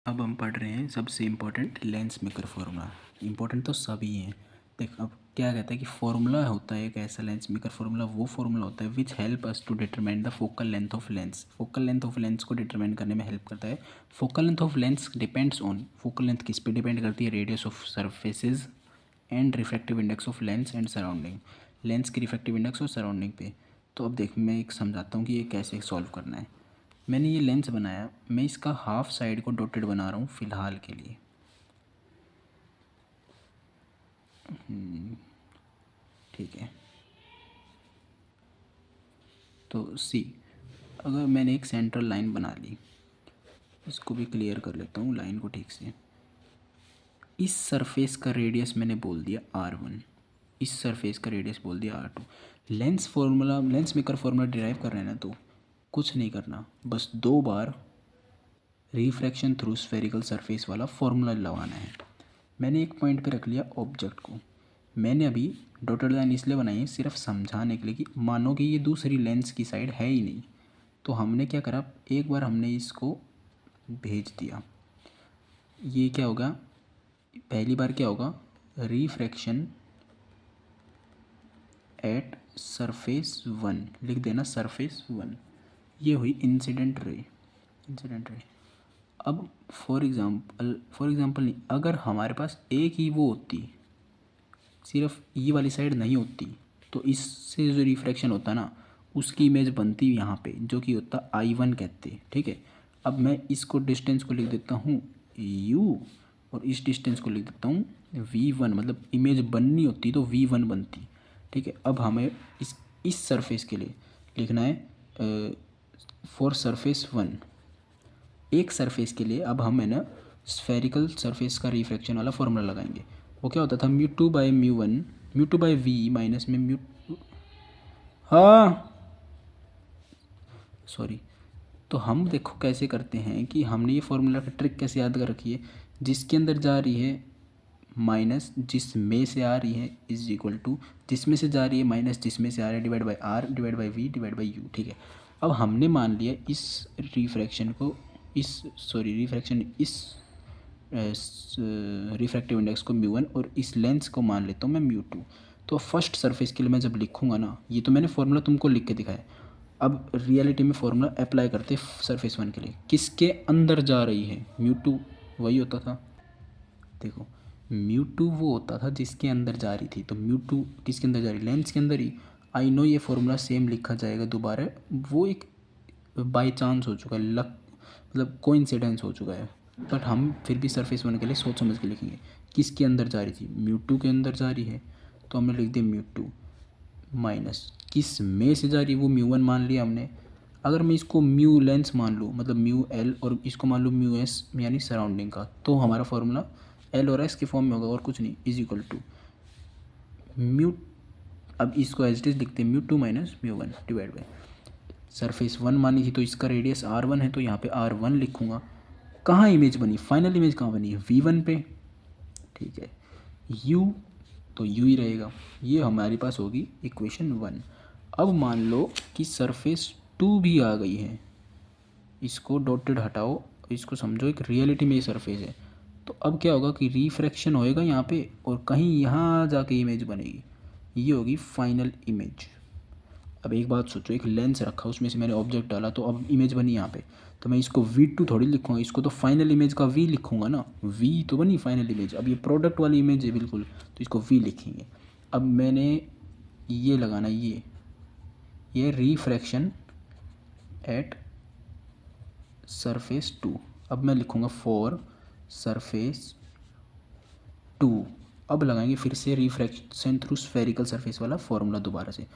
अब हम पढ़ रहे हैं सबसे important lens maker formula. Important तो सभी हैं। देख अब क्या कहता है कि फार्मूला होता है एक ऐसा लेंस मेकर फार्मूला, वो फार्मूला होता है which help us to determine the focal length of lens. Focal length of lens को डिटरमाइन करने में हेल्प करता है। Focal length of lens depends on, focal length किस पे डिपेंड करती है? Radius of surfaces and refractive index of lens and surrounding. Lens की रिफ्रैक्टिव इंडेक्स और सराउंडिंग पे। तो अब देख मैं एक समझाता हूँ कि ये कैसे सॉल्व करना है। मैंने ये लेंस बनाया, मैं इसका हाफ साइड को डॉटेड बना रहा हूँ फ़िलहाल के लिए। ठीक है, तो सी अगर मैंने एक सेंट्रल लाइन बना ली, इसको भी क्लियर कर लेता हूँ लाइन को ठीक से। इस सरफेस का रेडियस मैंने बोल दिया R1, इस सरफेस का रेडियस बोल दिया R2। Lens formula, lens maker formula derive कर रहे हैं ना, तो कुछ नहीं करना, बस 2 बार रिफ्रैक्शन थ्रू स्फेरिकल सरफेस वाला फार्मूला लगाना है। मैंने एक पॉइंट पे रख लिया ऑब्जेक्ट को। मैंने अभी डॉटेड लाइन इसलिए बनाई है सिर्फ समझाने के लिए कि मानो कि ये दूसरी लेंस की साइड है ही नहीं, तो हमने क्या करा, एक बार हमने इसको भेज दिया। ये क्या होगा, पहली बार क्या होगा, रिफ्रैक्शन एट सरफेस 1 लिख देना, सरफेस 1। ये हुई इंसिडेंट रे, इंसिडेंट रे। अब फॉर एग्ज़ाम्पल नहीं, अगर हमारे पास एक ही वो होती, सिर्फ ये वाली साइड नहीं होती, तो इससे जो रिफ्रैक्शन होता ना उसकी इमेज बनती यहाँ पे, जो कि होता I1 कहते। ठीक है, अब मैं इसको डिस्टेंस को लिख देता हूँ U, और इस डिस्टेंस को लिख देता हूँ V1, मतलब इमेज बननी होती तो V1 बनती। ठीक है, अब हमें इस सरफेस के लिए लिखना है फॉर सरफेस 1, एक सरफेस के लिए। अब हम है ना स्फेरिकल सरफेस का रिफ्रैक्शन वाला फॉर्मूला लगाएंगे। वो क्या होता था, μ2/μ1, μ2/v माइनस में म्यू, हाँ सॉरी। तो हम देखो कैसे करते हैं कि हमने ये फॉर्मूला की ट्रिक कैसे याद कर रखी है, जिसके अंदर जा रही है माइनस जिसमें से आ रही है इज इक्वल टू जिसमें से जा रही है माइनस जिसमें से आ रहा है divide by R divide by v divide by u. ठीक है, अब हमने मान लिया इस रिफ्रैक्शन को, इस रिफ्रैक्टिव इंडेक्स को μ1 और इस लेंस को मान लेता हूँ मैं μ2। तो फर्स्ट सरफेस के लिए मैं जब लिखूँगा ना, ये तो मैंने फार्मूला तुमको लिख के दिखाया, अब रियलिटी में फार्मूला अप्लाई करते सरफेस 1 के लिए। किसके अंदर जा रही है, μ2 वही होता था। देखो μ2 वो होता था जिसके अंदर जा रही थी, तो μ2 किसके अंदर जा रही, लेंस के अंदर ही। आई नो ये फार्मूला सेम लिखा जाएगा दोबारा, वो एक बाई चांस हो चुका है, लक मतलब कोइंसिडेंस हो चुका है, बट हम फिर भी सरफेस 1 के लिए सोच समझ के लिखेंगे। किसके अंदर जा रही थी, μ2 के अंदर जा रही है, तो हमने लिख दिया μ2 माइनस किस में से जा रही है, वो μ1 मान लिया हमने। अगर मैं इसको म्यू लेंस मान लूँ, मतलब म्यू एल, और इसको मान लूँ म्यू एस यानी सराउंडिंग का, तो हमारा फार्मूला एल और एस के फॉर्म में होगा और कुछ नहीं, इज इक्वल टू म्यू। अब इसको एज इट इज लिखते हैं μ2 माइनस μ1 डिवाइड बाई सरफेस 1 मानी थी, तो इसका रेडियस R1 है, तो यहाँ पे R1 लिखूँगा। कहाँ इमेज बनी, फाइनल इमेज कहाँ बनी है, V1 पे। ठीक है, U तो U ही रहेगा, ये हमारे पास होगी इक्वेशन 1। अब मान लो कि सरफेस 2 भी आ गई है, इसको डॉटेड हटाओ, इसको समझो एक रियलिटी में ये सरफेस है। तो अब क्या होगा कि रिफ्रैक्शन होएगा यहाँ पे, और कहीं यहाँ जाके इमेज बनेगी, ये होगी फाइनल इमेज। अब एक बात सोचो, एक लेंस रखा, उसमें से मैंने ऑब्जेक्ट डाला, तो अब इमेज बनी यहाँ पे, तो मैं इसको V2 थोड़ी लिखूँगा, इसको तो फाइनल इमेज का V लिखूँगा ना, V तो बनी फाइनल इमेज। अब ये प्रोडक्ट वाली इमेज है बिल्कुल, तो इसको V लिखेंगे। अब मैंने ये लगाना, ये रिफ्रैक्शन एट सरफेस 2। अब मैं लिखूँगा फॉर सरफेस 2। अब लगाएंगे फिर से रिफ्रैक्शन थ्रू स्फेरिकल सरफेस वाला फॉर्मूला दोबारा से।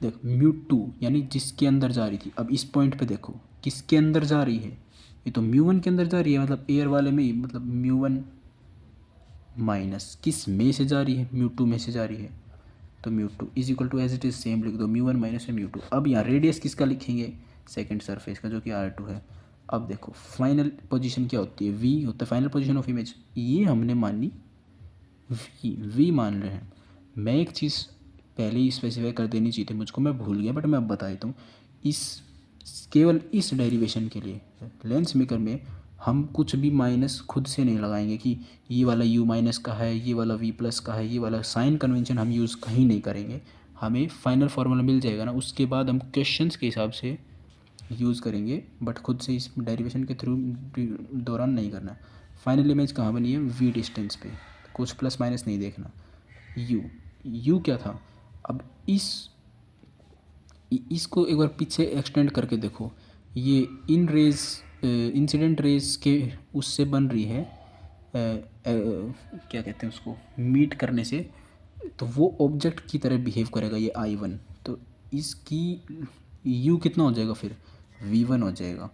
देख μ2 यानी जिसके अंदर जा रही थी, अब इस पॉइंट पे देखो किसके अंदर जा रही है, ये तो μ1 के अंदर जा रही है, मतलब एयर वाले में ही, मतलब μ1 माइनस किस में से जा रही है, μ2 में से जा रही है, तो μ2 is equal to as it is same लिख दो, μ1 माइनस में μ2। अब यहाँ रेडियस किसका लिखेंगे, सेकेंड सरफेस का, जो कि R2 है। अब देखो फाइनल पोजीशन क्या होती है, V होता है फाइनल पोजीशन ऑफ इमेज, ये हमने मानी V मान रहे हैं। मैं एक चीज़ पहले ही स्पेसिफाई कर देनी चाहिए थी मुझको, मैं भूल गया, बट मैं अब बता देता हूँ। इस केवल इस डेरिवेशन के लिए लेंस मेकर में हम कुछ भी माइनस खुद से नहीं लगाएंगे कि ये वाला u माइनस का है, ये वाला v प्लस का है, ये वाला साइन कन्वेंशन हम यूज़ कहीं नहीं करेंगे। हमें फाइनल फार्मूला मिल जाएगा ना, उसके बाद हम क्वेश्चंस के हिसाब से यूज़ करेंगे, बट खुद से इस डेरिवेशन के थ्रू दौरान नहीं करना। फाइनल इमेज कहाँ बनी है? v डिस्टेंस पे, कुछ प्लस माइनस नहीं देखना। u क्या था? अब इसको एक बार पीछे एक्सटेंड करके देखो, ये इन रेज इंसिडेंट रेज के उससे बन रही है, क्या कहते हैं उसको, मीट करने से, तो वो ऑब्जेक्ट की तरह बिहेव करेगा ये I1। तो इसकी u कितना हो जाएगा फिर? v1 हो जाएगा।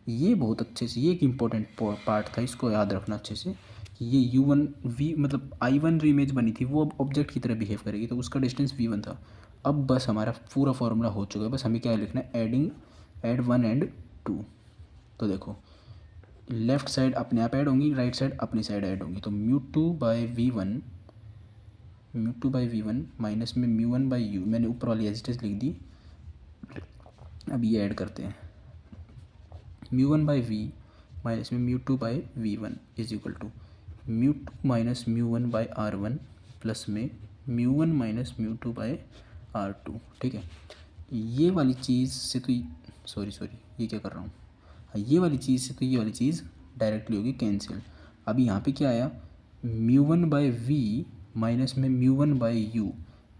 ये बहुत अच्छे से, ये एक इम्पोर्टेंट पार्ट था, इसको याद रखना अच्छे से। ये u1 v मतलब I1 जो इमेज बनी थी वो अब ऑब्जेक्ट की तरह बिहेव करेगी, तो उसका डिस्टेंस v1 था। अब बस हमारा पूरा फार्मूला हो चुका है, बस हमें क्या लिखना है? Add 1 and 2। तो देखो, लेफ्ट साइड अपने आप ऐड होंगी, राइट साइड अपनी साइड ऐड होंगी, तो μ2/v1 माइनस में μ1/u, मैंने ऊपर वाली एजिटेज लिख दी। अब ये ऐड करते हैं, μ1/v माइनस में μ2/v1 is equal to μ2 minus μ1/r1 plus में μ1 माइनस μ2/r2। ठीक है, ये वाली चीज़ से तो सॉरी ये क्या कर रहा हूँ, ये वाली चीज़ से तो ये वाली चीज़ डायरेक्टली होगी कैंसिल। अभी यहाँ पे क्या आया? μ1/v माइनस में μ1/u,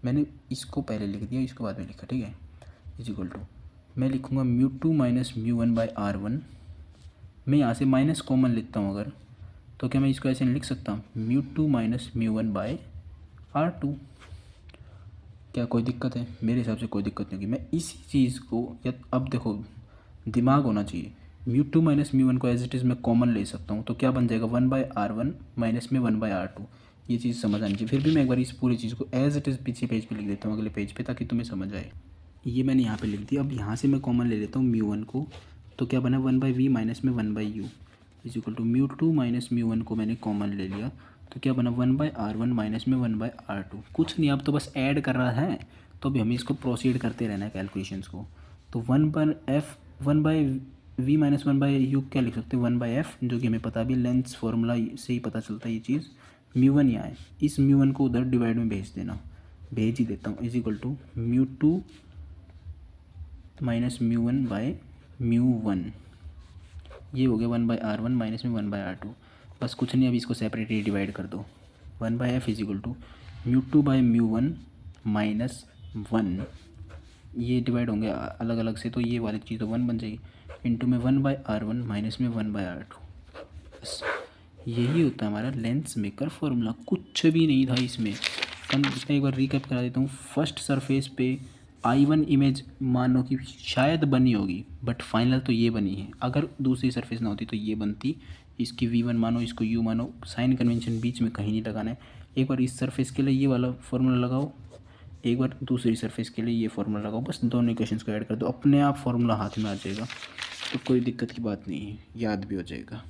मैंने इसको पहले लिख दिया, इसको बाद में लिखा। ठीक है, इज इक्वल टू मैं लिखूँगा μ2 माइनस μ1/r1। मैं यहाँ से माइनस कॉमन लिखता हूँ अगर, तो क्या मैं इसको ऐसे नहीं लिख सकता? μ2 माइनस μ1/r2। क्या कोई दिक्कत है? मेरे हिसाब से कोई दिक्कत नहीं होगी। मैं इसी चीज़ को, या अब देखो दिमाग होना चाहिए, μ2 माइनस μ1 को एज इट इज़ मैं कॉमन ले सकता हूँ, तो क्या बन जाएगा? 1/r1 माइनस में 1/r2। ये चीज़ समझ आनी चाहिए। फिर भी मैं एक बार इस पूरी चीज़ को एज इट इज़ पीछे पेज पे लिख देता हूँ, अगले पेज पे, ताकि तुम्हें समझ आए। ये मैंने यहाँ पे लिख दिया। अब यहाँ से मैं कॉमन ले लेता हूँ μ1 को, तो क्या बना? 1/v माइनस में 1/u is equal to μ2 minus μ1 को मैंने कॉमन ले लिया, तो क्या बना? 1/r1 माइनस में 1/r2। कुछ नहीं, अब तो बस ऐड कर रहा है, तो अभी हमें इसको प्रोसीड करते रहना है कैलकुलेशंस को। तो 1/v माइनस 1/u क्या लिख सकते हैं? 1/f, जो कि हमें पता भी लेंस फार्मूला से ही पता चलता है ये चीज़। μ1 यहाँ है, इस μ1 को उधर डिवाइड में भेज देना, भेज ही देता हूँ, इज इक्वल टू μ2 माइनस μ1/μ1, ये हो गया 1/r1 माइनस में 1/r2। बस कुछ नहीं, अभी इसको सेपरेटली डिवाइड कर दो। 1/f is equal to μ2/μ1 minus 1, ये डिवाइड होंगे अलग अलग से, तो ये वाली चीज़ तो 1 बन जाएगी, इंटू में 1/r1 माइनस में 1/r2। बस यही होता है हमारा लेंस मेकर फॉर्मूला, कुछ भी नहीं था इसमें। एक बार रिकैप करा देता हूँ। फर्स्ट सरफेस पे I1 इमेज मानो कि शायद बनी होगी, बट फाइनल तो ये बनी है। अगर दूसरी सरफेस ना होती तो ये बनती। इसकी v1 मानो, इसको u मानो, साइन कन्वेंशन बीच में कहीं नहीं लगाना है। एक बार इस सरफेस के लिए ये वाला फार्मूला लगाओ, एक बार दूसरी सरफेस के लिए ये फार्मूला लगाओ, बस दोनों इक्वेशंस को ऐड कर दो, अपने आप फार्मूला हाथ में आ जाएगा। तो कोई दिक्कत की बात नहीं है, याद भी हो जाएगा।